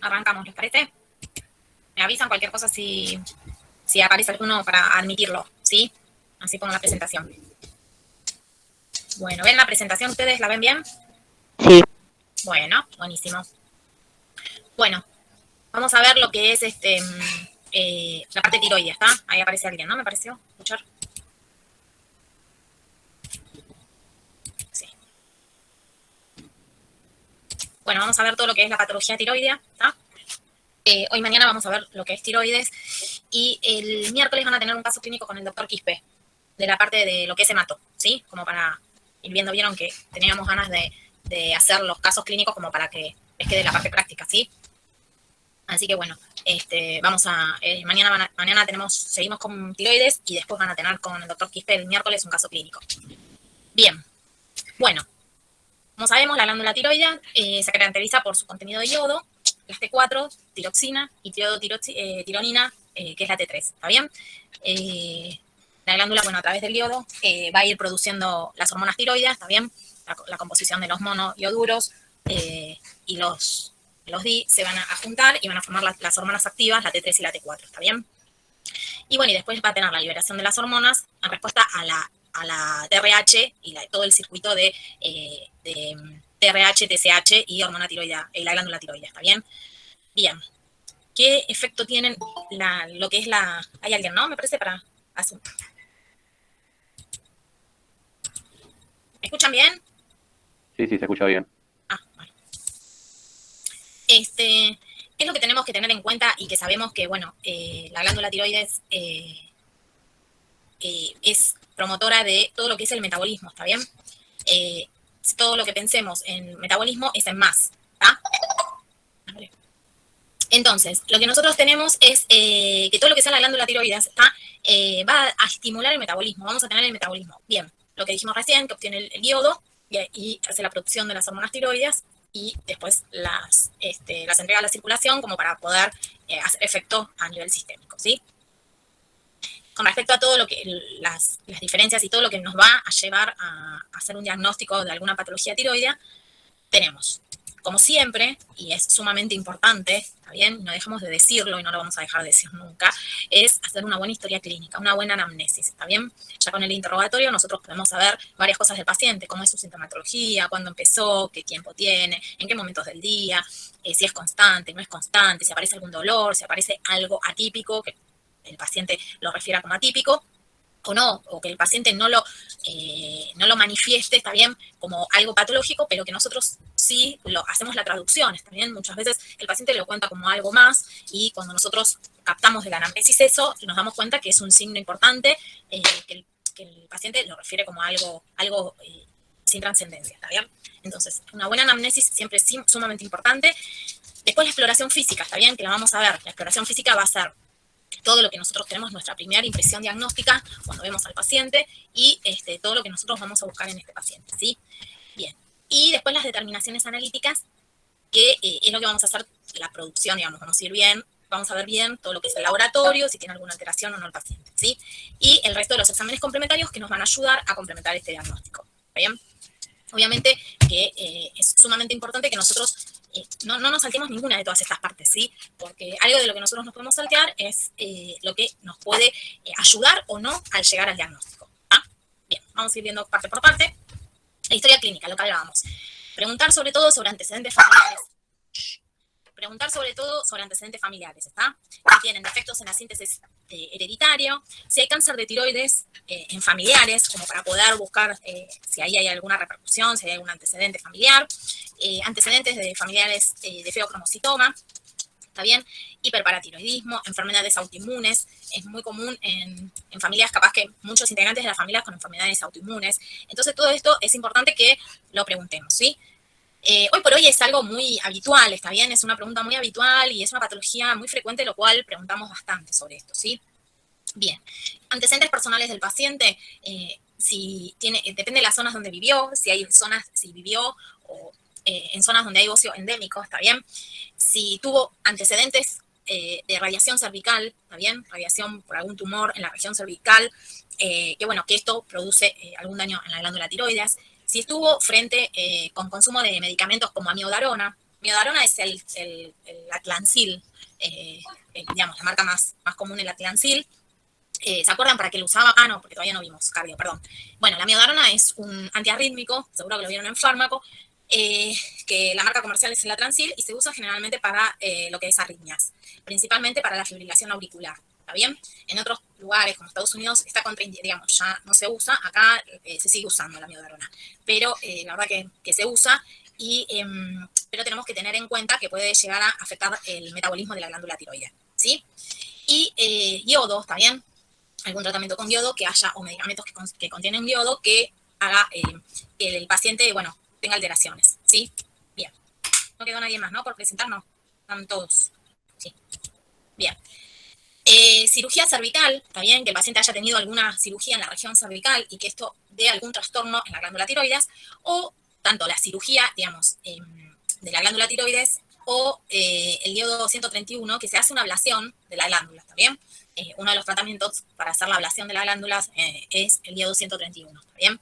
Arrancamos, ¿les parece? Me avisan cualquier cosa si aparece alguno para admitirlo, ¿sí? Así pongo la presentación. Bueno, ¿ven la presentación ustedes? ¿La ven bien? Sí. Bueno, buenísimo. Bueno, vamos a ver lo que es la parte tiroides, ¿está? Ahí aparece alguien, ¿no? ¿Me pareció escuchar? Sí. Bueno, vamos a ver todo lo que es la patología tiroidea, ¿está? Hoy mañana vamos a ver lo que es tiroides y el miércoles van a tener un caso clínico con el doctor Quispe, de la parte de lo que es hemato, ¿sí? Como para ir viendo, vieron que teníamos ganas de hacer los casos clínicos como para que les quede la parte práctica, ¿sí? Así que bueno, mañana seguimos con tiroides y después van a tener con el doctor Quispe el miércoles un caso clínico. Bien, bueno, como sabemos, la glándula tiroidea se caracteriza por su contenido de yodo, las T4, tiroxina y tironina, que es la T3, ¿está bien? La glándula, bueno, a través del yodo va a ir produciendo las hormonas tiroides, ¿está bien? La composición de los monoioduros y los Di se van a juntar y van a formar las hormonas activas, la T3 y la T4, ¿está bien? Y bueno, y después va a tener la liberación de las hormonas en respuesta a la TRH y todo el circuito de TRH, TSH y hormona tiroidea, la glándula tiroidea, ¿está bien? Bien. ¿Qué efecto tienen lo que es la... ¿Hay alguien, no? Me parece para... ¿Me escuchan bien? Sí, se escucha bien. Ah, bueno. ¿Qué es lo que tenemos que tener en cuenta y que sabemos que, bueno, la glándula tiroides es promotora de todo lo que es el metabolismo, ¿está bien? Todo lo que pensemos en metabolismo es en más, ¿está? Entonces, lo que nosotros tenemos es que todo lo que sea la glándula tiroides ¿está? Va a estimular el metabolismo, vamos a tener el metabolismo. Bien, lo que dijimos recién, que obtiene el yodo y hace la producción de las hormonas tiroides y después las entrega a la circulación como para poder hacer efecto a nivel sistémico, ¿sí? Con respecto a todo lo que las diferencias y todo lo que nos va a llevar a hacer un diagnóstico de alguna patología tiroidea, tenemos, como siempre, y es sumamente importante, ¿está bien? No dejamos de decirlo y no lo vamos a dejar de decir nunca, es hacer una buena historia clínica, una buena anamnesis, ¿está bien? Ya con el interrogatorio nosotros podemos saber varias cosas del paciente, cómo es su sintomatología, cuándo empezó, qué tiempo tiene, en qué momentos del día, si es constante, no es constante, si aparece algún dolor, si aparece algo atípico, que el paciente lo refiera como atípico, o no, o que el paciente no lo manifieste, está bien, como algo patológico, pero que nosotros sí hacemos la traducción, está bien. Muchas veces el paciente lo cuenta como algo más y cuando nosotros captamos de la anamnesis eso, nos damos cuenta que es un signo importante, que el paciente lo refiere como algo sin trascendencia, está bien. Entonces, una buena anamnesis siempre es sumamente importante. Después la exploración física, está bien, que la vamos a ver. La exploración física va a ser todo lo que nosotros tenemos, nuestra primera impresión diagnóstica cuando vemos al paciente y todo lo que nosotros vamos a buscar en este paciente, ¿sí? Bien. Y después las determinaciones analíticas, que es lo que vamos a hacer, la producción, digamos, vamos a ir bien, vamos a ver bien todo lo que es el laboratorio, si tiene alguna alteración o no el paciente, ¿sí? Y el resto de los exámenes complementarios que nos van a ayudar a complementar este diagnóstico, ¿bien? Obviamente que es sumamente importante que nosotros no nos saltemos ninguna de todas estas partes, ¿sí? Porque algo de lo que nosotros nos podemos saltear es lo que nos puede ayudar o no al llegar al diagnóstico. ¿Ah? Bien, vamos a ir viendo parte por parte. La historia clínica, lo que hablábamos. Preguntar sobre todo sobre antecedentes familiares. Preguntar sobre todo sobre antecedentes familiares, ¿está? Si tienen defectos en la síntesis hereditario, si hay cáncer de tiroides en familiares, como para poder buscar si ahí hay alguna repercusión, si hay algún antecedente familiar, antecedentes de familiares de feocromocitoma, ¿está bien? Hiperparatiroidismo, enfermedades autoinmunes, es muy común en familias, capaz que muchos integrantes de las familias con enfermedades autoinmunes. Entonces, todo esto es importante que lo preguntemos, ¿sí? Hoy por hoy es algo muy habitual, ¿está bien? Es una pregunta muy habitual y es una patología muy frecuente, lo cual preguntamos bastante sobre esto, ¿sí? Bien. Antecedentes personales del paciente, depende de las zonas donde vivió, si vivió o en zonas donde hay ocio endémico, ¿está bien? Si tuvo antecedentes de radiación cervical, ¿está bien? Radiación por algún tumor en la región cervical, que bueno, que esto produce algún daño en la glándula tiroides. Si estuvo frente con consumo de medicamentos como amiodarona, miodarona es el atlancil, digamos, la marca más común, el atlancil. ¿Se acuerdan para qué lo usaba? Ah, no, porque todavía no vimos cardio, perdón. Bueno, la miodarona es un antiarrítmico, seguro que lo vieron en fármaco, que la marca comercial es el atlancil y se usa generalmente para lo que es arritmias, principalmente para la fibrilación auricular. ¿Está bien? En otros lugares, como Estados Unidos, está contraindicado, digamos, ya no se usa. Acá se sigue usando la miodarona, pero la verdad que se usa, pero tenemos que tener en cuenta que puede llegar a afectar el metabolismo de la glándula tiroides, ¿sí? Y yodo, ¿está bien? Algún tratamiento con yodo que haya, o medicamentos que contienen yodo que haga que el paciente, bueno, tenga alteraciones, ¿sí? Bien. No quedó nadie más, ¿no? Por presentar, no. Están todos. Sí. Bien. Cirugía cervical, está bien que el paciente haya tenido alguna cirugía en la región cervical y que esto dé algún trastorno en la glándula tiroides, o tanto la cirugía, digamos, de la glándula tiroides, o el yodo 131, que se hace una ablación de la glándula, ¿está bien? Uno de los tratamientos para hacer la ablación de las glándulas es el yodo 131, ¿está bien?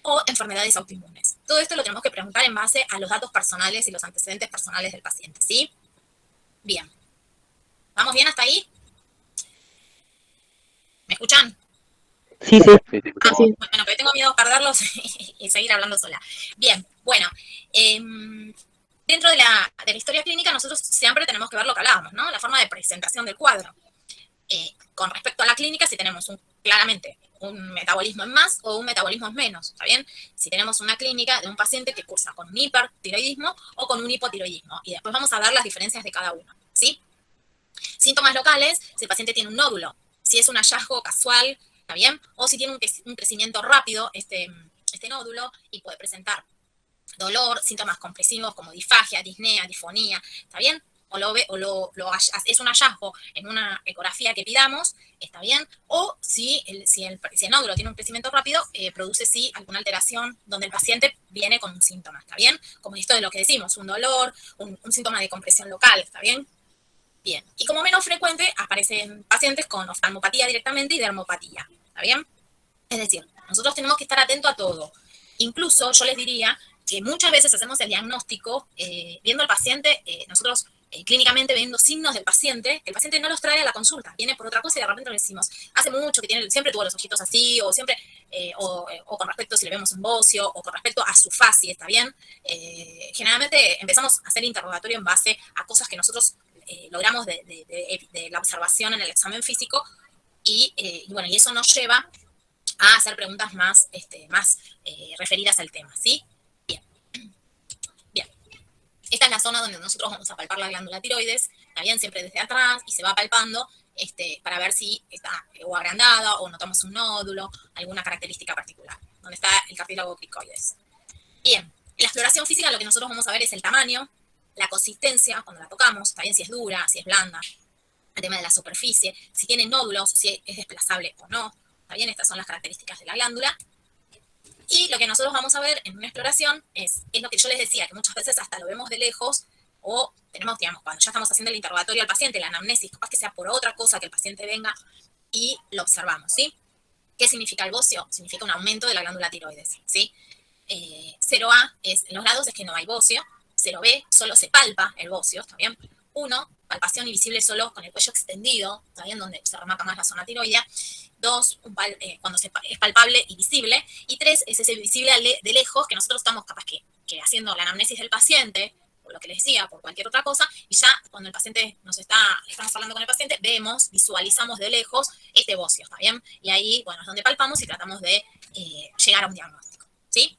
O enfermedades autoinmunes. Todo esto lo tenemos que preguntar en base a los datos personales y los antecedentes personales del paciente, ¿sí? Bien. ¿Vamos bien hasta ahí? ¿Me escuchan? Sí, sí. Sí, sí, Ah, escuchamos. bueno, pero tengo miedo de perderlos y seguir hablando sola. Bien, bueno. Dentro de la historia clínica, nosotros siempre tenemos que ver lo que hablábamos, ¿no? La forma de presentación del cuadro. Con respecto a la clínica, si tenemos claramente un metabolismo en más o un metabolismo en menos, ¿está bien? Si tenemos una clínica de un paciente que cursa con un hipertiroidismo o con un hipotiroidismo, y después vamos a ver las diferencias de cada uno, ¿sí? Síntomas locales, si el paciente tiene un nódulo, si es un hallazgo casual, ¿está bien? O si tiene un crecimiento rápido este nódulo y puede presentar dolor, síntomas compresivos como disfagia, disnea, disfonía, ¿está bien? Es un hallazgo en una ecografía que pidamos, ¿está bien? O si el nódulo tiene un crecimiento rápido, produce sí alguna alteración donde el paciente viene con un síntoma, ¿está bien? Como esto de lo que decimos, un dolor, un síntoma de compresión local, ¿está bien? Bien. Y como menos frecuente, aparecen pacientes con oftalmopatía directamente y dermopatía, ¿está bien? Es decir, nosotros tenemos que estar atentos a todo. Incluso yo les diría que muchas veces hacemos el diagnóstico viendo al paciente, nosotros clínicamente viendo signos del paciente, el paciente no los trae a la consulta, viene por otra cosa y de repente le decimos, hace mucho que siempre tuvo los ojitos así, o siempre, o con respecto si le vemos un bocio, o con respecto a su fascia, ¿está bien? Generalmente empezamos a hacer interrogatorio en base a cosas que nosotros logramos de la observación en el examen físico, y bueno, y eso nos lleva a hacer preguntas más referidas al tema, ¿sí? Bien. Bien. Esta es la zona donde nosotros vamos a palpar la glándula tiroides, también siempre desde atrás, y se va palpando para ver si está o agrandada o notamos un nódulo, alguna característica particular, donde está el cartílago cricoides. Bien, en la exploración física lo que nosotros vamos a ver es el tamaño, la consistencia, cuando la tocamos, también si es dura, si es blanda, el tema de la superficie, si tiene nódulos, si es desplazable o no. ¿Está bien? Estas son las características de la glándula. Y lo que nosotros vamos a ver en una exploración es lo que yo les decía, que muchas veces hasta lo vemos de lejos o tenemos, digamos, cuando ya estamos haciendo el interrogatorio al paciente, la anamnesis, capaz que sea por otra cosa que el paciente venga y lo observamos, ¿sí? ¿Qué significa el bocio? Significa un aumento de la glándula tiroides, ¿sí? 0A es, en los lados es que no hay bocio, 0B solo se palpa el bocio, ¿está bien? 1, palpación y visible solo con el cuello extendido, ¿está bien? Donde se remarca más la zona tiroidea. 2, cuando es palpable y visible. Y 3, es ese visible de lejos que nosotros estamos capaz que haciendo la anamnesis del paciente, por lo que les decía, por cualquier otra cosa, y ya cuando el paciente estamos hablando con el paciente, visualizamos de lejos este bocio, ¿está bien? Y ahí, bueno, es donde palpamos y tratamos de llegar a un diagnóstico, ¿sí?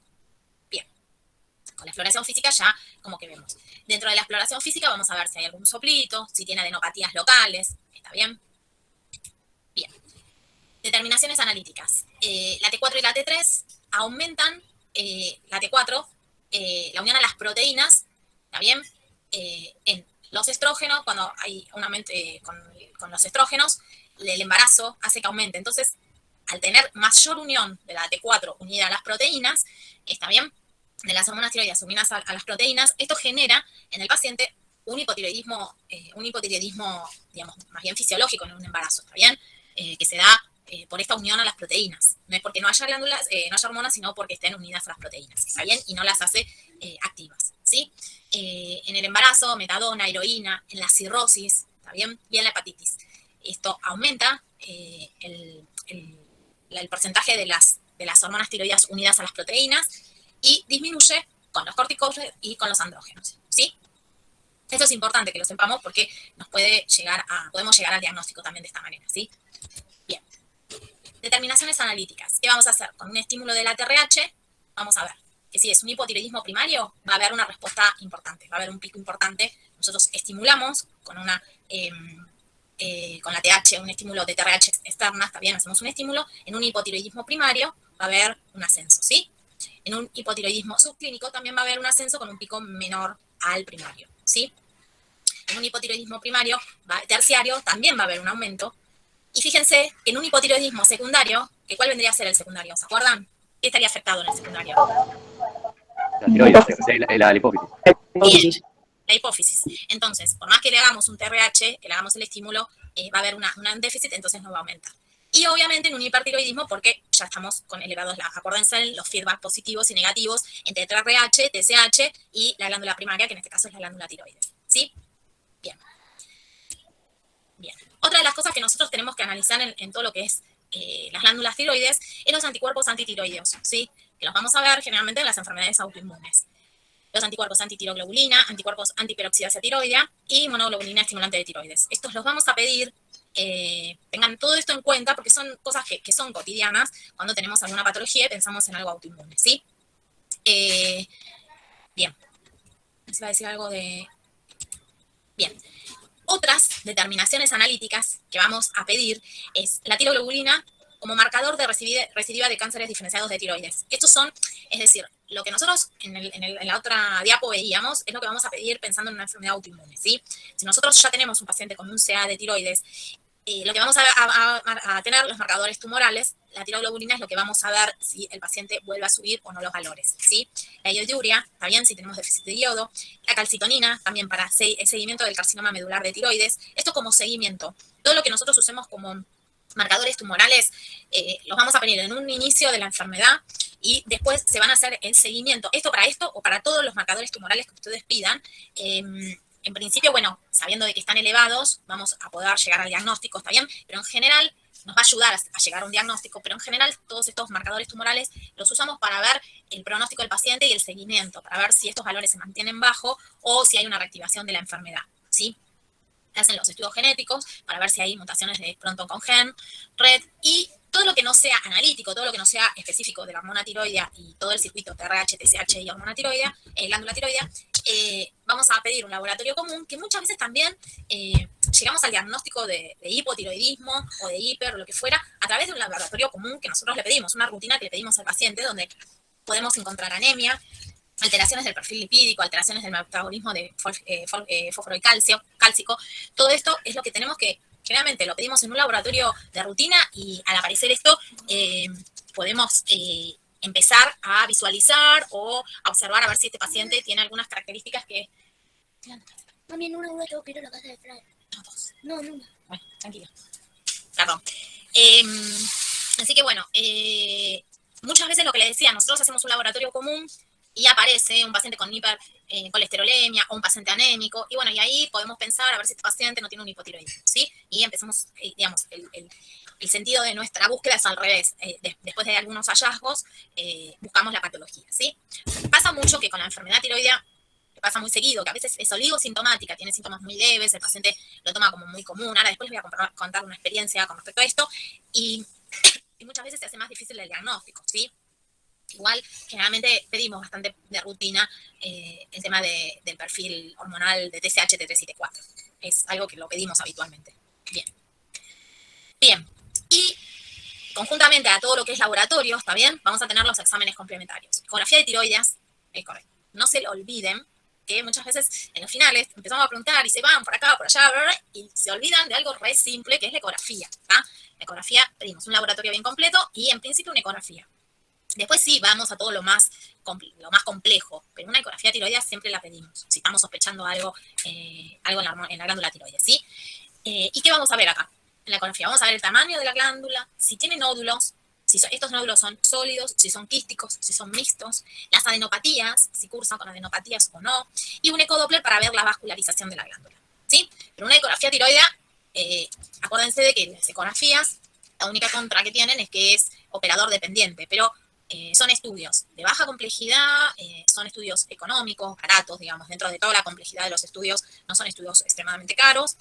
Bien. Con la exploración física ya como que vemos. Dentro de la exploración física vamos a ver si hay algún soplito, si tiene adenopatías locales, ¿está bien? Bien. Determinaciones analíticas. La T4 y la T3 aumentan, la T4, la unión a las proteínas, ¿está bien? En los estrógenos, cuando hay un aumento con los estrógenos, el embarazo hace que aumente. Entonces, al tener mayor unión de la T4 unida a las proteínas, ¿está bien? De las hormonas tiroides unidas a las proteínas, esto genera en el paciente un hipotiroidismo, digamos, más bien fisiológico en un embarazo, ¿está bien? Que se da por esta unión a las proteínas. No es porque no haya glándulas, no haya hormonas, sino porque estén unidas a las proteínas, ¿está bien? Y no las hace activas, ¿sí? En el embarazo, metadona, heroína, en la cirrosis, ¿está bien? Y en la hepatitis. Esto aumenta el porcentaje de las hormonas tiroideas unidas a las proteínas y disminuye con los corticoides y con los andrógenos, ¿sí? Esto es importante que lo sepamos porque podemos llegar al diagnóstico también de esta manera, ¿sí? Bien. Determinaciones analíticas. ¿Qué vamos a hacer? Con un estímulo de la TRH, vamos a ver que si es un hipotiroidismo primario, va a haber una respuesta importante, va a haber un pico importante. Nosotros estimulamos con la TH, un estímulo de TRH externa, está bien, hacemos un estímulo. En un hipotiroidismo primario va a haber un ascenso, ¿sí? En un hipotiroidismo subclínico también va a haber un ascenso con un pico menor al primario, ¿sí? En un hipotiroidismo terciario también va a haber un aumento. Y fíjense, en un hipotiroidismo secundario, ¿cuál vendría a ser el secundario? ¿Se acuerdan? ¿Qué estaría afectado en el secundario? La tiroides, la hipófisis. Bien, la hipófisis. Entonces, por más que le hagamos un TRH, que le hagamos el estímulo, va a haber un déficit, entonces no va a aumentar. Y obviamente en un hipertiroidismo, porque ya estamos con elevados, acuérdense, los feedback positivos y negativos entre TRH, TSH y la glándula primaria, que en este caso es la glándula tiroides. ¿Sí? Bien. Bien. Otra de las cosas que nosotros tenemos que analizar en todo lo que es las glándulas tiroides es los anticuerpos antitiroideos, ¿sí? Que los vamos a ver generalmente en las enfermedades autoinmunes. Los anticuerpos antitiroglobulina, anticuerpos antiperoxidasa tiroidea y monoglobulina estimulante de tiroides. Estos los vamos a pedir, tengan todo esto en cuenta porque son cosas que son cotidianas cuando tenemos alguna patología y pensamos en algo autoinmune, ¿sí? Bien. Les iba a decir algo de... Bien. Otras determinaciones analíticas que vamos a pedir es la tiroglobulina como marcador de recidiva de cánceres diferenciados de tiroides. Estos son, es decir, lo que nosotros en la otra diapo veíamos es lo que vamos a pedir pensando en una enfermedad autoinmune, ¿sí? Si nosotros ya tenemos un paciente con un CA de tiroides, lo que vamos a tener, los marcadores tumorales, la tiroglobulina es lo que vamos a ver si el paciente vuelve a subir o no los valores, ¿sí? La ioduria, también si tenemos déficit de yodo, la calcitonina, también para el seguimiento del carcinoma medular de tiroides, esto como seguimiento. Todo lo que nosotros usemos como marcadores tumorales, los vamos a pedir en un inicio de la enfermedad y después se van a hacer el seguimiento, esto o para todos los marcadores tumorales que ustedes pidan. En principio, bueno, sabiendo de que están elevados, vamos a poder llegar al diagnóstico, está bien, pero en general nos va a ayudar a llegar a un diagnóstico, pero en general todos estos marcadores tumorales los usamos para ver el pronóstico del paciente y el seguimiento, para ver si estos valores se mantienen bajo o si hay una reactivación de la enfermedad, ¿sí? Hacen los estudios genéticos para ver si hay mutaciones de pronto con gen, red, y todo lo que no sea analítico, todo lo que no sea específico de la hormona tiroidea y todo el circuito TRH, TSH y hormona tiroidea, glándula tiroidea, vamos a pedir un laboratorio común que muchas veces también llegamos al diagnóstico de hipotiroidismo o de hiper o lo que fuera a través de un laboratorio común que nosotros le pedimos, una rutina que le pedimos al paciente donde podemos encontrar anemia, alteraciones del perfil lipídico, alteraciones del metabolismo de fósforo y cálcico. Todo esto es lo que tenemos que, generalmente lo pedimos en un laboratorio de rutina y al aparecer esto podemos empezar a visualizar o a observar a ver si este paciente tiene algunas características que... Mami, en una duda tengo que ir a la casa de Fran. No, dos. No, no. Bueno, tranquilo. Perdón. Así que bueno, muchas veces lo que les decía, nosotros hacemos un laboratorio común y aparece un paciente con hipercolesterolemia o un paciente anémico, y bueno, y ahí podemos pensar a ver si este paciente no tiene un hipotiroidismo, ¿sí? Y empezamos, digamos, el sentido de nuestra búsqueda es al revés. Después de algunos hallazgos, buscamos la patología, ¿sí? Pasa mucho que con la enfermedad tiroidea, pasa muy seguido, que a veces es oligosintomática, tiene síntomas muy leves, el paciente lo toma como muy común. Ahora después les voy a contar una experiencia con respecto a esto, y muchas veces se hace más difícil el diagnóstico, ¿sí? Igual, generalmente pedimos bastante de rutina el tema del perfil hormonal de TSH, T3 y T4. Es algo que lo pedimos habitualmente. Bien. Bien. Y conjuntamente a todo lo que es laboratorio, ¿está bien? Vamos a tener los exámenes complementarios. Ecografía de tiroides, es correcto. No se lo olviden que muchas veces en los finales empezamos a preguntar y se van por acá, por allá, y se olvidan de algo re simple que es la ecografía. ¿Tá? La ecografía, pedimos un laboratorio bien completo y en principio una ecografía. Después sí, vamos a todo lo más complejo, pero una ecografía tiroidea siempre la pedimos, si estamos sospechando algo en la glándula tiroides, ¿sí? ¿Y qué vamos a ver acá? En la ecografía vamos a ver el tamaño de la glándula, si tiene nódulos, estos nódulos son sólidos, si son quísticos, si son mixtos, las adenopatías, si cursan con adenopatías o no, y un ecodoppler para ver la vascularización de la glándula, ¿sí? Pero una ecografía tiroidea, acuérdense de que las ecografías, la única contra que tienen es que es operador dependiente, pero son estudios de baja complejidad, son estudios económicos, baratos, digamos, dentro de toda la complejidad de los estudios, no son estudios extremadamente caros,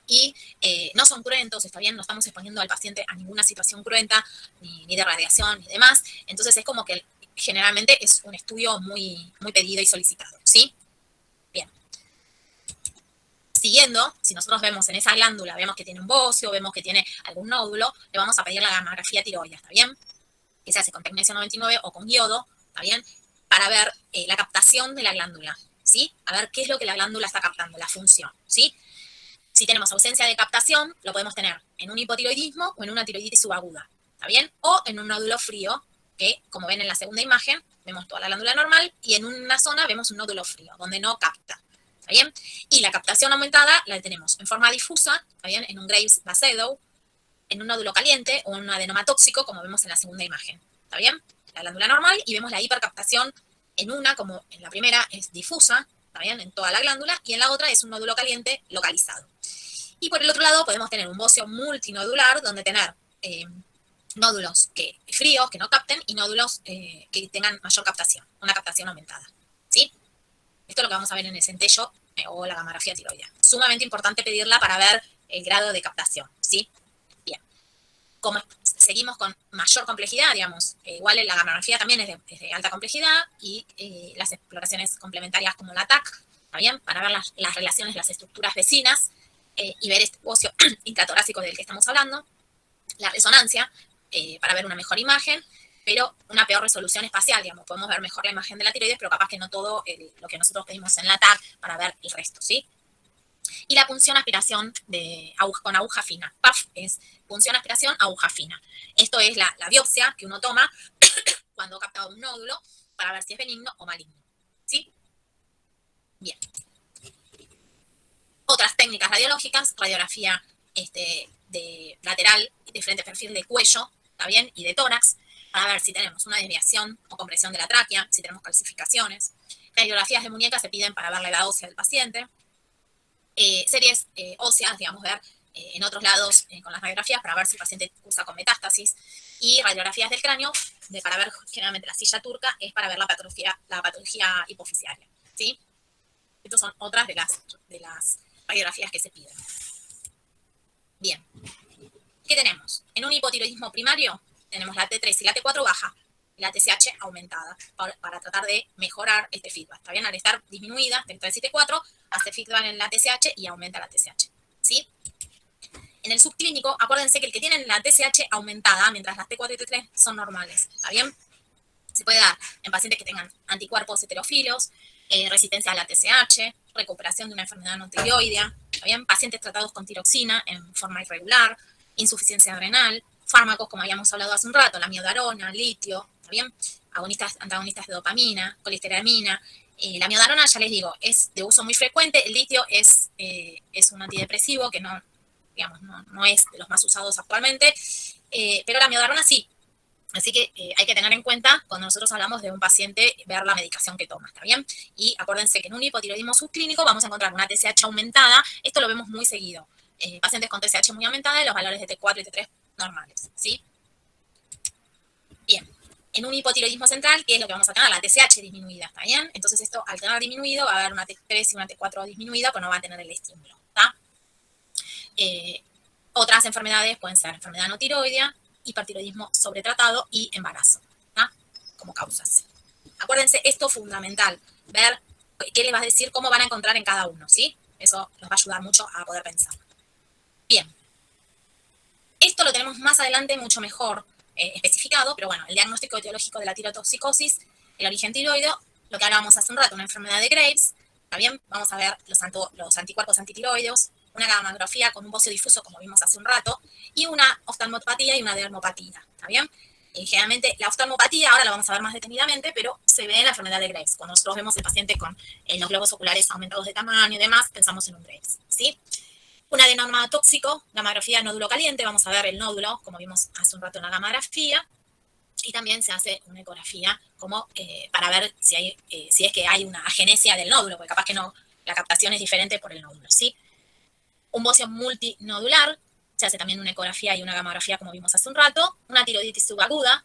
y no son cruentos, está bien, no estamos exponiendo al paciente a ninguna situación cruenta, ni de radiación, ni demás. Entonces es como que generalmente es un estudio muy, muy pedido y solicitado, ¿sí? Bien. Siguiendo, si nosotros vemos en esa glándula, vemos que tiene un bocio, vemos que tiene algún nódulo, le vamos a pedir la gamografía tiroidea, ¿está bien? Que se hace con tecnecio 99 o con iodo, ¿está bien? Para ver la captación de la glándula, ¿sí? A ver qué es lo que la glándula está captando, la función, ¿sí? Si tenemos ausencia de captación, lo podemos tener en un hipotiroidismo o en una tiroiditis subaguda, ¿está bien? O en un nódulo frío, que como ven en la segunda imagen, vemos toda la glándula normal y en una zona vemos un nódulo frío, donde no capta, ¿está bien? Y la captación aumentada la tenemos en forma difusa, ¿está bien? En un Graves-Basedow, en un nódulo caliente o en un adenoma tóxico, como vemos en la segunda imagen, ¿está bien? La glándula normal y vemos la hipercaptación en una, como en la primera, es difusa, ¿está bien? En toda la glándula, y en la otra es un nódulo caliente localizado. Y por el otro lado podemos tener un bocio multinodular, donde tener nódulos fríos, que no capten, y nódulos que tengan mayor captación, una captación aumentada, ¿sí? Esto es lo que vamos a ver en el centello o la gamografía tiroidea. Sumamente importante pedirla para ver el grado de captación, ¿sí? Bien. Como seguimos con mayor complejidad, digamos, igual la gamografía también es de alta complejidad, y las exploraciones complementarias como la TAC, ¿está bien? Para ver las relaciones, las estructuras vecinas, y ver este bocio intratorácico del que estamos hablando, la resonancia, para ver una mejor imagen, pero una peor resolución espacial, digamos, podemos ver mejor la imagen de la tiroides, pero capaz que no todo lo que nosotros pedimos en la TAC para ver el resto, ¿sí? Y la punción aspiración con aguja fina. PAF es punción aspiración aguja fina. Esto es la biopsia que uno toma cuando capta un nódulo para ver si es benigno o maligno, ¿sí? Bien. Otras técnicas radiológicas, radiografía de lateral, de frente perfil de cuello, ¿está bien? Y de tórax, para ver si tenemos una desviación o compresión de la tráquea, si tenemos calcificaciones. Radiografías de muñeca se piden para ver la edad ósea del paciente. Series óseas, digamos, ver en otros lados con las radiografías para ver si el paciente cursa con metástasis. Y radiografías del cráneo, para ver generalmente la silla turca, es para ver la patología hipoficiaria, ¿sí? Estas son otras de las radiografías que se piden. Bien. ¿Qué tenemos? En un hipotiroidismo primario tenemos la T3 y la T4 baja, y la TSH aumentada, para tratar de mejorar este feedback. ¿Está bien? Al estar disminuida, T3 y T4, hace feedback en la TSH y aumenta la TSH, ¿sí? En el subclínico, acuérdense que el que tiene la TSH aumentada, mientras las T4 y T3 son normales, ¿está bien? Se puede dar en pacientes que tengan anticuerpos heterofilos, resistencia a la TSH, recuperación de una enfermedad no tiroidea, ¿está bien? Pacientes tratados con tiroxina en forma irregular, insuficiencia renal, fármacos como habíamos hablado hace un rato, la miodarona, litio, ¿está bien? Antagonistas de dopamina, colesteramina. La miodarona, ya les digo, es de uso muy frecuente. El litio es un antidepresivo que no, digamos, no es de los más usados actualmente, pero la miodarona sí. Así que hay que tener en cuenta cuando nosotros hablamos de un paciente, ver la medicación que toma, ¿está bien? Y acuérdense que en un hipotiroidismo subclínico vamos a encontrar una TSH aumentada. Esto lo vemos muy seguido. Pacientes con TSH muy aumentada y los valores de T4 y T3 normales, ¿sí? Bien. En un hipotiroidismo central, ¿qué es lo que vamos a tener? La TSH disminuida, ¿está bien? Entonces esto, al tener disminuido, va a haber una T3 y una T4 disminuida, pues no va a tener el estímulo, ¿está? Otras enfermedades pueden ser enfermedad no tiroidea, hipertiroidismo sobretratado y embarazo, ¿tá? Como causas. Acuérdense, esto es fundamental, ver qué les va a decir, cómo van a encontrar en cada uno, ¿sí? Eso nos va a ayudar mucho a poder pensar. Bien. Esto lo tenemos más adelante mucho mejor especificado, pero bueno, el diagnóstico etiológico de la tirotoxicosis, el origen tiroideo, lo que hablábamos hace un rato, una enfermedad de Graves, ¿está bien? Vamos a ver los anticuerpos antitiroideos, una gamografía con un bocio difuso, como vimos hace un rato, y una oftalmopatía y una dermopatía, ¿está bien? Generalmente la oftalmopatía, ahora la vamos a ver más detenidamente, pero se ve en la enfermedad de Graves. Cuando nosotros vemos el paciente con los globos oculares aumentados de tamaño y demás, pensamos en un Graves, ¿sí? Un adenoma tóxico, gamografía nódulo caliente, vamos a ver el nódulo, como vimos hace un rato en la gamografía, y también se hace una ecografía como para ver si es que hay una agenesia del nódulo, porque capaz que no, la captación es diferente por el nódulo, ¿sí? Un bocio multinodular, se hace también una ecografía y una gamografía como vimos hace un rato, una tiroiditis subaguda,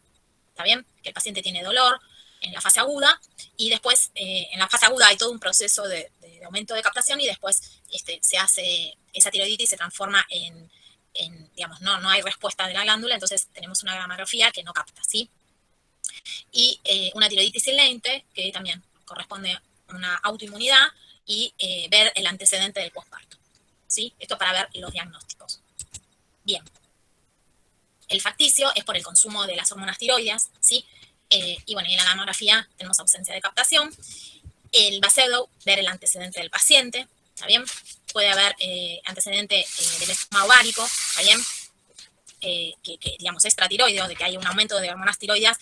¿está bien? Que el paciente tiene dolor en la fase aguda, y después en la fase aguda hay todo un proceso de aumento de captación y después se hace, esa tiroiditis se transforma en digamos, no hay respuesta de la glándula, entonces tenemos una gamografía que no capta, ¿sí? Y una tiroiditis silente, que también corresponde a una autoinmunidad, y ver el antecedente del posparto, ¿sí? Esto para ver los diagnósticos. Bien. El facticio es por el consumo de las hormonas tiroideas, ¿sí? Y bueno, y en la gamografía tenemos ausencia de captación. El basedo, ver el antecedente del paciente, ¿está bien? Puede haber antecedente del estoma ovárico, ¿está bien? Que digamos, extratiroideo, de que hay un aumento de hormonas tiroideas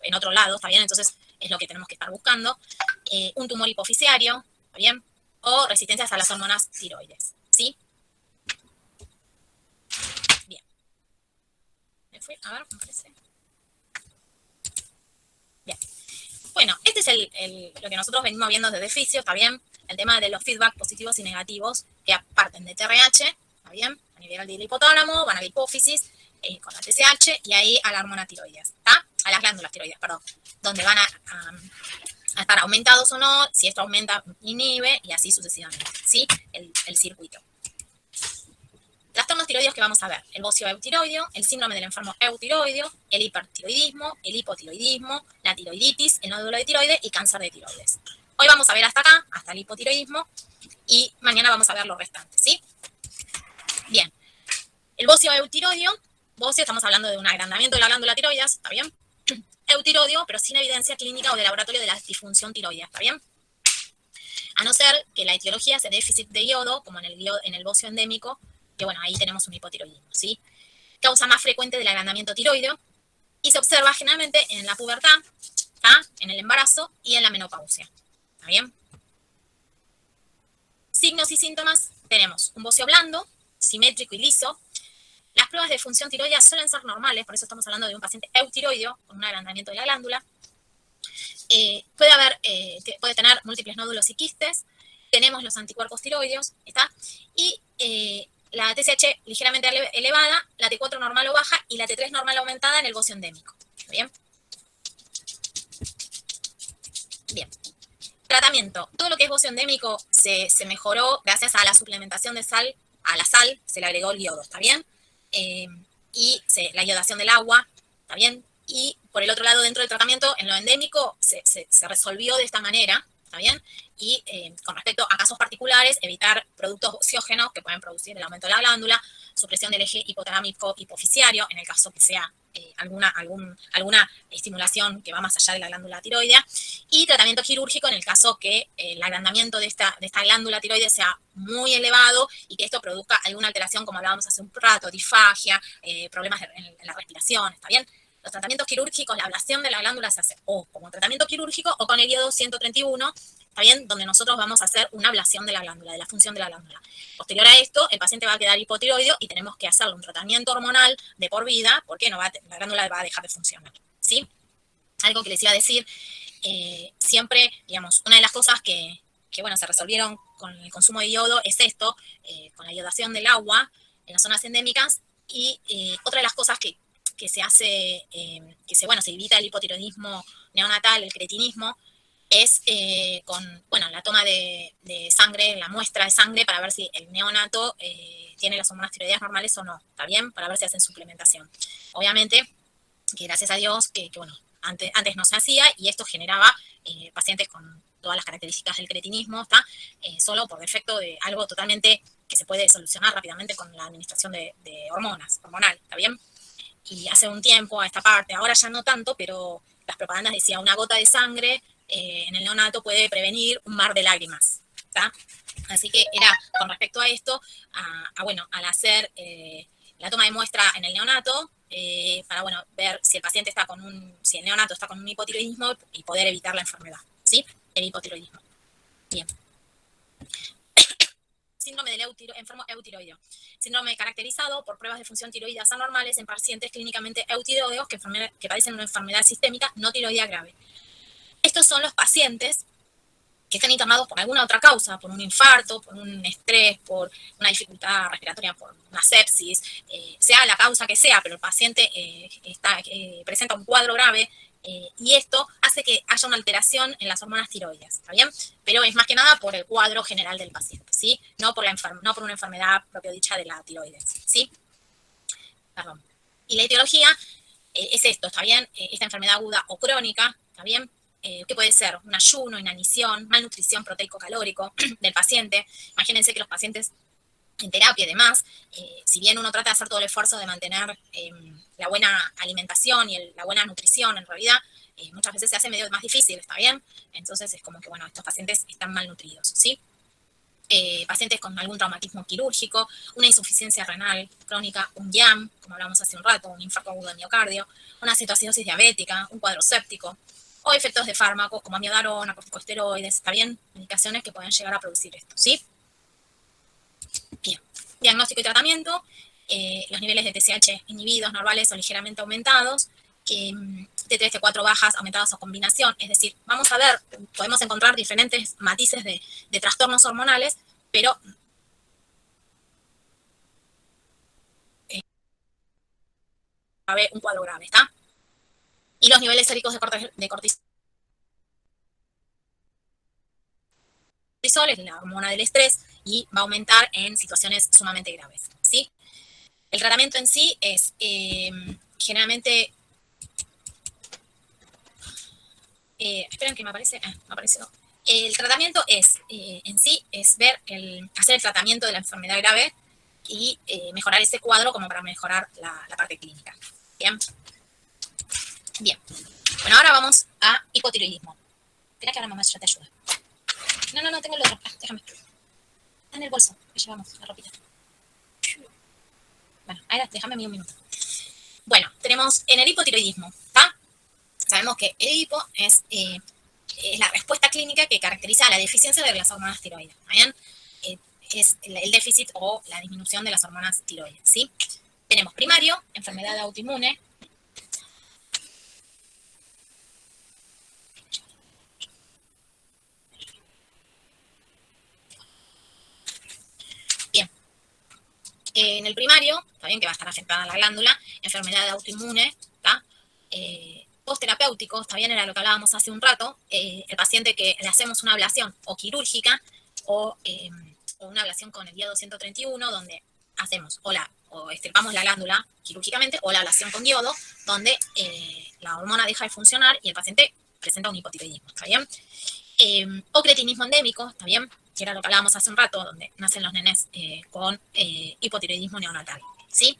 en otro lado, ¿está bien? Entonces, es lo que tenemos que estar buscando. Un tumor hipofisiario, ¿está bien? O resistencias a las hormonas tiroides, ¿sí? Bien. Me fui, a ver, me parece. Bien. Bueno, este es lo que nosotros venimos viendo desde Fisio, ¿está bien? El tema de los feedback positivos y negativos que parten de TRH, ¿está bien? A nivel del hipotálamo, van a la hipófisis, con la TSH, y ahí a la hormona tiroides, ¿está? A las glándulas tiroides, perdón, donde van a estar aumentados o no, si esto aumenta, inhibe, y así sucesivamente, ¿sí? El circuito. Trastornos tiroideos que vamos a ver: el bocio eutiroideo, el síndrome del enfermo eutiroideo, el hipertiroidismo, el hipotiroidismo, la tiroiditis, el nódulo de tiroides y cáncer de tiroides. Hoy vamos a ver hasta acá, hasta el hipotiroidismo, y mañana vamos a ver lo restante, ¿sí? Bien. El bocio eutiroideo, bocio, estamos hablando de un agrandamiento de la glándula tiroides, ¿está bien? Eutiroideo, pero sin evidencia clínica o de laboratorio de la disfunción tiroidea, ¿está bien? A no ser que la etiología sea déficit de yodo, como en el bocio endémico, que bueno, ahí tenemos un hipotiroidismo, ¿sí? Causa más frecuente del agrandamiento tiroideo y se observa generalmente en la pubertad, ¿tá? En el embarazo y en la menopausia, ¿está bien? Signos y síntomas: tenemos un bocio blando, simétrico y liso. Las pruebas de función tiroidea suelen ser normales, por eso estamos hablando de un paciente eutiroideo con un agrandamiento de la glándula. Puede tener múltiples nódulos y quistes. Tenemos los anticuerpos tiroideos, ¿está? Y la TSH ligeramente elevada, la T4 normal o baja y la T3 normal aumentada en el bocio endémico. ¿Bien? Bien. Tratamiento: todo lo que es bocio endémico se mejoró gracias a la suplementación de sal. A la sal se le agregó el yodo, ¿está bien? Y la iodación del agua, ¿está bien? Y por el otro lado, dentro del tratamiento, en lo endémico se resolvió de esta manera, ¿está bien? Y con respecto a casos particulares, evitar productos ociógenos que pueden producir el aumento de la glándula, supresión del eje hipotalámico hipofisiario, en el caso que sea alguna estimulación que va más allá de la glándula tiroidea, y tratamiento quirúrgico en el caso que el agrandamiento de esta glándula tiroidea sea muy elevado y que esto produzca alguna alteración, como hablábamos hace un rato, disfagia, problemas en la respiración, ¿está bien? Los tratamientos quirúrgicos, la ablación de la glándula se hace o como tratamiento quirúrgico o con el iodo 131, ¿está bien? Donde nosotros vamos a hacer una ablación de la glándula, de la función de la glándula. Posterior a esto, el paciente va a quedar hipotiroideo y tenemos que hacerle un tratamiento hormonal de por vida porque la glándula va a dejar de funcionar, ¿sí? Algo que les iba a decir, siempre, digamos, una de las cosas que bueno, se resolvieron con el consumo de yodo es esto, con la iodación del agua en las zonas endémicas, y otra de las cosas que se hace, se evita el hipotiroidismo neonatal, el cretinismo, es con, bueno, la toma de sangre, la muestra de sangre para ver si el neonato tiene las hormonas tiroideas normales o no, ¿está bien? Para ver si hacen suplementación. Obviamente, que gracias a Dios, bueno, antes no se hacía y esto generaba pacientes con todas las características del cretinismo, ¿está? Solo por defecto de algo totalmente que se puede solucionar rápidamente con la administración de hormonal, ¿está bien? Y hace un tiempo a esta parte, ahora ya no tanto, pero las propagandas decían una gota de sangre en el neonato puede prevenir un mar de lágrimas, ¿está? Así que era con respecto a esto, bueno, al hacer la toma de muestra en el neonato, para, bueno, ver si el paciente está si el neonato está con un hipotiroidismo y poder evitar la enfermedad, ¿sí? El hipotiroidismo. Bien. síndrome del enfermo eutiroideo. Síndrome caracterizado por pruebas de función tiroideas anormales en pacientes clínicamente eutiroideos que padecen una enfermedad sistémica no tiroidea grave. Estos son los pacientes que están internados por alguna otra causa, por un infarto, por un estrés, por una dificultad respiratoria, por una sepsis, sea la causa que sea, pero el paciente presenta un cuadro grave y esto hace que haya una alteración en las hormonas tiroides, ¿está bien? Pero es más que nada por el cuadro general del paciente, ¿sí? No por una enfermedad propio dicha de la tiroides, ¿sí? Perdón. Y la etiología es esto, ¿está bien? Esta enfermedad aguda o crónica, ¿está bien? Que puede ser un ayuno, inanición, malnutrición proteico-calórico del paciente. Imagínense que los pacientes en terapia y demás, si bien uno trata de hacer todo el esfuerzo de mantener la buena alimentación y la buena nutrición, en realidad muchas veces se hace medio más difícil, ¿está bien? Entonces es como que, bueno, estos pacientes están malnutridos, ¿sí? Pacientes con algún traumatismo quirúrgico, una insuficiencia renal crónica, un YAM, como hablamos hace un rato, un infarto agudo de miocardio, una cetoacidosis diabética, un cuadro séptico, o efectos de fármacos como amiodarona, corticosteroides, ¿está bien? Medicaciones que pueden llegar a producir esto, ¿sí? Bien. Diagnóstico y tratamiento, los niveles de TSH inhibidos, normales o ligeramente aumentados, T3, T4 bajas, aumentadas o combinación, es decir, vamos a ver, podemos encontrar diferentes matices de trastornos hormonales, pero un cuadro grave, ¿está? Y los niveles séricos de cortisol, es la hormona del estrés, y va a aumentar en situaciones sumamente graves, ¿sí? El tratamiento en sí es generalmente... esperen que me aparece... me apareció. El tratamiento es, en sí, es hacer el tratamiento de la enfermedad grave y mejorar ese cuadro como para mejorar la parte clínica. Bien. Bien. Bueno, ahora vamos a hipotiroidismo. Espera que ahora mamá ya te ayuda. No, tengo el otro. Déjame. Está en el bolso que llevamos, la ropita. Bueno, ahora déjame a mí un minuto. Bueno, tenemos en el hipotiroidismo, ¿está? Sabemos que el hipo es la respuesta clínica que caracteriza la deficiencia de las hormonas tiroides, ¿bien? Es el déficit o la disminución de las hormonas tiroides, ¿sí? Tenemos primario, enfermedad autoinmune. Bien. En el primario, está bien que va a estar afectada la glándula, enfermedad autoinmune, ¿está? Posterapéutico, está bien, era lo que hablábamos hace un rato, el paciente que le hacemos una ablación o quirúrgica o una ablación con el diodo 131, donde hacemos o extirpamos la glándula quirúrgicamente, o la ablación con diodo, donde la hormona deja de funcionar y el paciente presenta un hipotiroidismo, ¿está bien? O cretinismo endémico, ¿está bien? Que era lo que hablábamos hace un rato, donde nacen los nenes con hipotiroidismo neonatal, ¿sí?